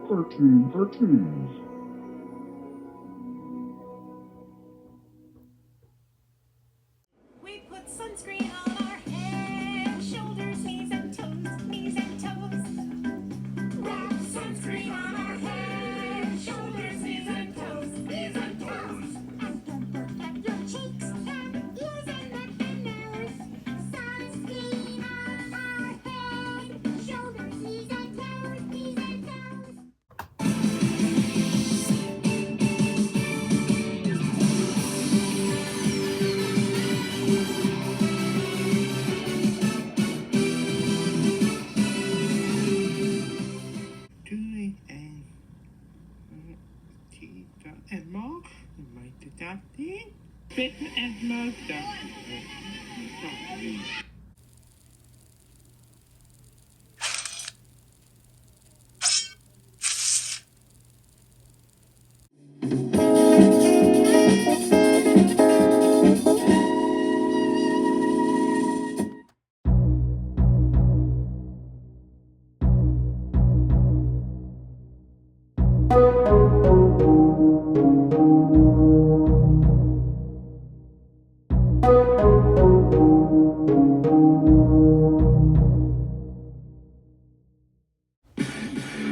Cartoon Cartoons. We put sunscreen on our head, shoulders, knees and toes, knees and toes. Wrap sunscreen on our head, shoulders, knees and toes, knees and toes. And then protect your cheeks and ears and neck and nose. Sunscreen on our head, shoulders, knees and toes, knees and toes. And more, might adopt it, fit and more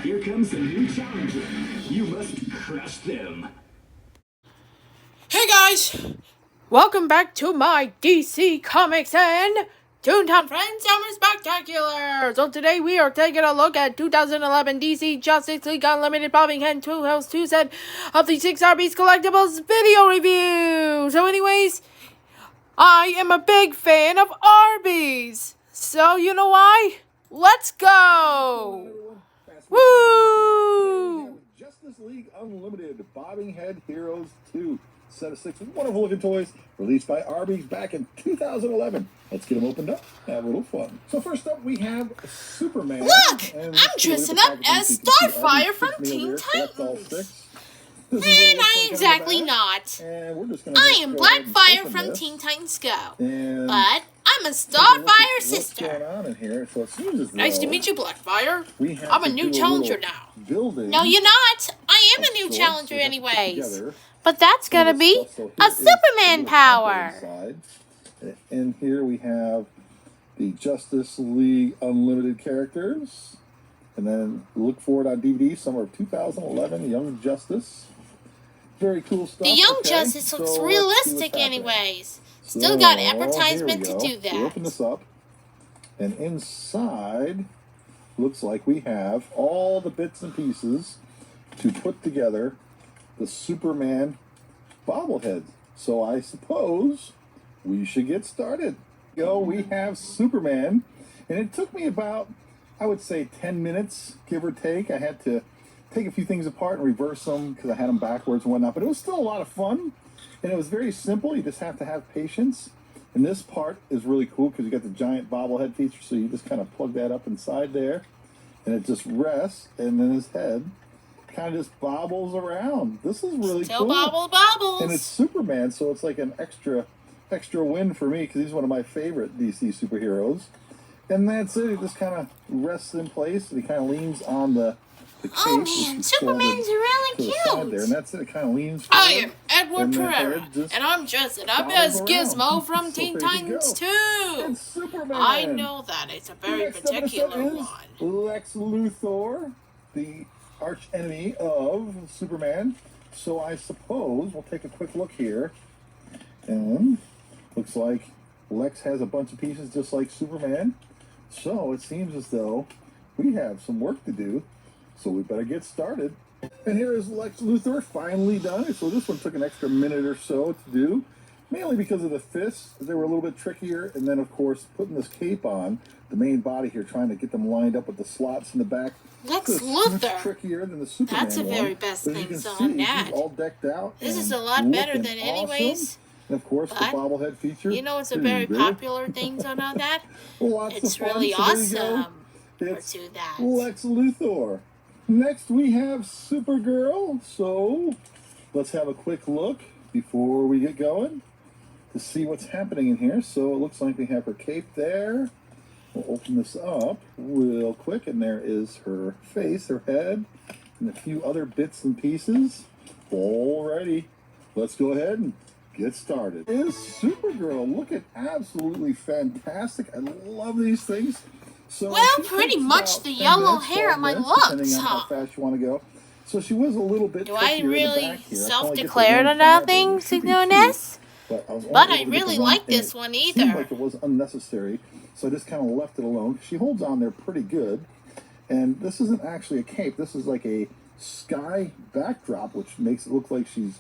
Here comes a new challenger. You must crush them. Hey guys! Welcome back to my DC Comics and Toontown Friends Summer Spectacular! So today we are taking a look at 2011 DC Justice League Unlimited Bobbing Hen 2 House 2 set of the 6 ARBY'S Collectibles video review! So anyways, I am a big fan of ARBY'S! So you know why? Let's go! Woo! Justice League Unlimited Bobbing Head Heroes 2 set of 6 wonderful looking toys released by ARBY'S back in 2011. Let's get them opened up, have a little fun. So first up we have Superman. Look! I'm dressing up as Starfire from Teen Titans. And I exactly not. I am Blackfire from Teen Titans Go. But I'm a Starfire sister. Nice to meet you, Blackfire. I'm a new challenger now. No, you're not. I am a new challenger anyways. But that's gonna be a Superman power. And here we have the Justice League Unlimited characters. And then look for it on DVD, summer of 2011, Young Justice. Very cool stuff. The Young Justice looks realistic anyways. Still got advertisement to do that. We open this up, and inside looks like we have all the bits and pieces to put together the Superman bobblehead. So I suppose we should get started. We have Superman, and it took me about, I would say, 10 minutes, give or take. I had to take a few things apart and reverse them because I had them backwards and whatnot, but it was still a lot of fun, and it was very simple. You just have to have patience, and this part is really cool because you got the giant bobblehead feature, so you just kind of plug that up inside there, and it just rests, and then his head kind of just bobbles around. This is really Still cool. bobbles. And it's Superman, so it's like an extra win for me because he's one of my favorite DC superheroes. And that's it. He just kind of rests in place, and he kind of leans on the cape. Oh man, Superman's really cute. There, and that's it. It kind of leans forward. I am Edward Pereira, and I'm dressing up as Gizmo from Teen Titans 2. It's Superman. I know that. It's a very particular one. Lex Luthor, the arch enemy of Superman. So I suppose we'll take a quick look here. And looks like Lex has a bunch of pieces just like Superman. So it seems as though we have some work to do. So we better get started. And here is Lex Luthor finally done. So this one took an extra minute or so to do, mainly because of the fists. They were a little bit trickier. And then, of course, putting this cape on, the main body here, trying to get them lined up with the slots in the back. Lex Luthor. Trickier than the Superman That's the very best thing on that. He's all decked out. This is a lot better than anyways. And of course, the bobblehead feature. You know, it's a very popular thing on all that. It's really awesome to do that. Lex Luthor. Next, we have Supergirl. So let's have a quick look before we get going to see what's happening in here. So it looks like we have her cape there. We'll open this up real quick, and there is her face, her head, and a few other bits and pieces. Alrighty, let's go ahead and get started. It is Supergirl looking absolutely fantastic. I love these things. So Well, pretty much the yellow hair at my looks, depending on how fast you want to go. So she was a little bit. Do I trickier in the really back here. self-declared on nothing, Signones? But I really like this one Seemed either. like it was unnecessary, so I just kind of left it alone. She holds on there pretty good. And this isn't actually a cape. This is like a sky backdrop, which makes it look like she's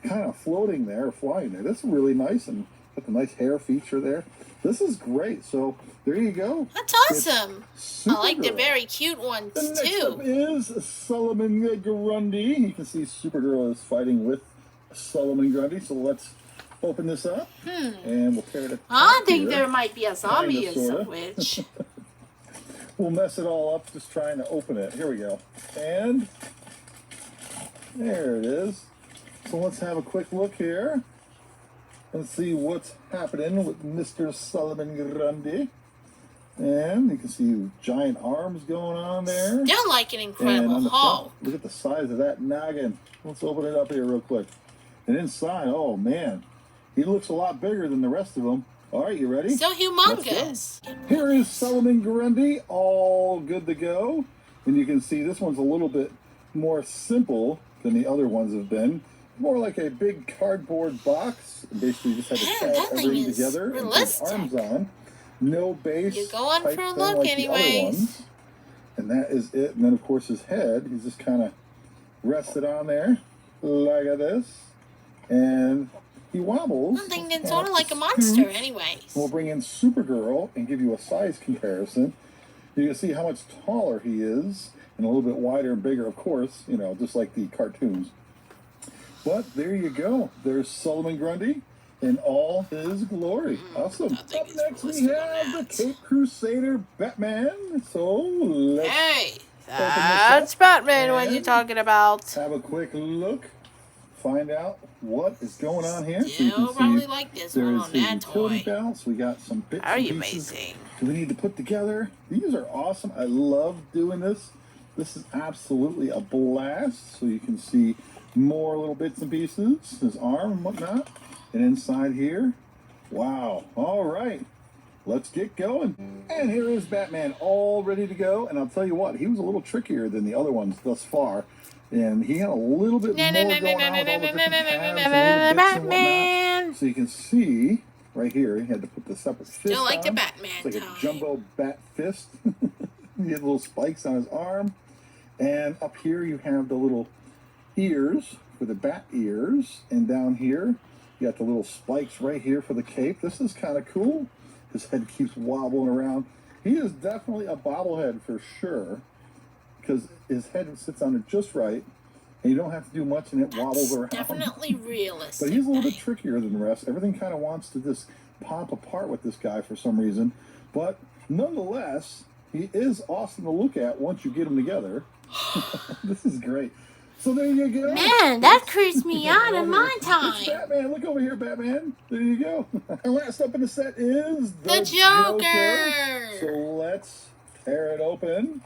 kind of floating there, flying there. That's really nice, and got the nice hair feature there. This is great. So there you go. That's awesome. I like the very cute ones The next too. up is Solomon Grundy. You can see Supergirl is fighting with Solomon Grundy. So let's open this up, and we'll tear it apart. I think here. there might be a zombie Kinda, or sorta. some witch. We'll mess it all up just trying to open it. Here we go. And there it is. So let's have a quick look here and see what's happening with Mr. Solomon Grundy. And you can see giant arms going on there. Still like an And incredible on the haul. front, look at the size of that noggin. Let's open it up here real quick. And inside, oh man, he looks a lot bigger than the rest of them. All right, you ready? So humongous. Here is Solomon Grundy, all good to go. And you can see this one's a little bit more simple than the other ones have been. More like a big cardboard box. Basically, just had to Man, tag that thing everything is together and put realistic. arms on. No base. You're going type for a thing look like the other anyways. ones. And that is it. And then, of course, his head. He's just kind of rested on there like this. And he wobbles. I'm thinking sort of like a monster anyways. We'll bring in Supergirl and give you a size comparison. You can see how much taller he is and a little bit wider and bigger, of course, you know, just like the cartoons. But there you go. There's Solomon Grundy in all his glory. Awesome. I think Up it's next, we realistic on have that. the Cape Crusader Batman. So let's Hey, that's Batman what And- you're talking about. have a quick look, find out what is going on here. You'll probably like this there one is on his that utility toy. belts. We got some bits Are and you pieces amazing? we need to put together. These are awesome. I love doing this. This is absolutely a blast. So you can see more little bits and pieces, his arm and whatnot. And inside here, wow. All right, let's get going. And here is Batman all ready to go. And I'll tell you what, he was a little trickier than the other ones thus far. And he had a little bit more going on with all the different tabs and little bits and whatnot. Batman. So you can see right here, he had to put the separate fist Still like the on. Batman It's like time. a jumbo bat fist. He had little spikes on his arm. And up here you have the little ears for the bat ears. And down here, you got the little spikes right here for the cape. This is kind of cool. His head keeps wobbling around. He is definitely a bobblehead for sure, because his head sits on it just right, and you don't have to do much, and it wobbles around. Definitely realistic. But he's a little bit thing. trickier than the rest. Everything kind of wants to just pop apart with this guy for some reason. But nonetheless, he is awesome to look at once you get him together. This is great. So there you go. Man, that creeps me out in my It's time. Batman. Look over here, Batman. There you go. And last up in the set is The Joker. So let's tear it open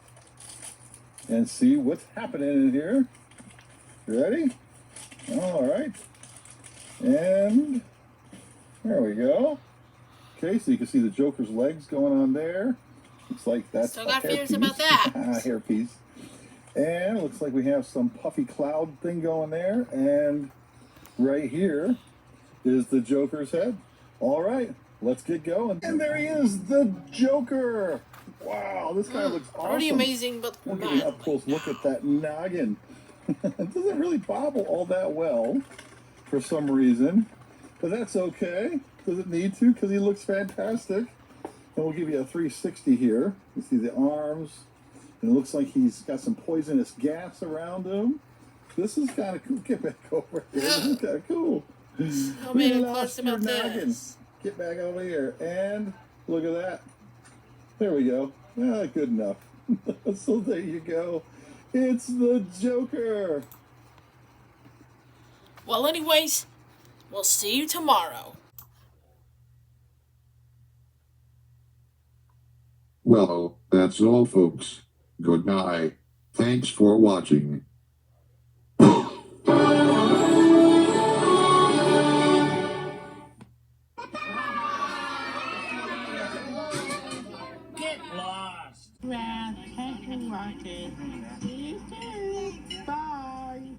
and see what's happening in here. You ready? All right. And there we go. Okay, so you can see the Joker's legs going on there. Looks like that's Still a got fears hairpiece. about that. Hairpiece. And it looks like we have some puffy cloud thing going there. And right here is the Joker's head. All right, let's get going. And there he is, the Joker. Wow, this guy looks awesome. Pretty amazing, but We'll give you an up close look at that noggin. It doesn't really bobble all that well for some reason, but that's okay. Doesn't need to because he looks fantastic. And we'll give you a 360 here. You see the arms, and it looks like he's got some poisonous gas around him. This is kind of cool. Get back over here. This is kind of cool. I'll We be close lost about your noggin. this. Get back over here, and look at that. There we go. Ah, good enough. So there you go. It's the Joker. Well, anyways, we'll see you tomorrow. Well, that's all, folks. Goodbye. Thanks for watching. Get lost. Well, thank you for watching. See you soon. Bye.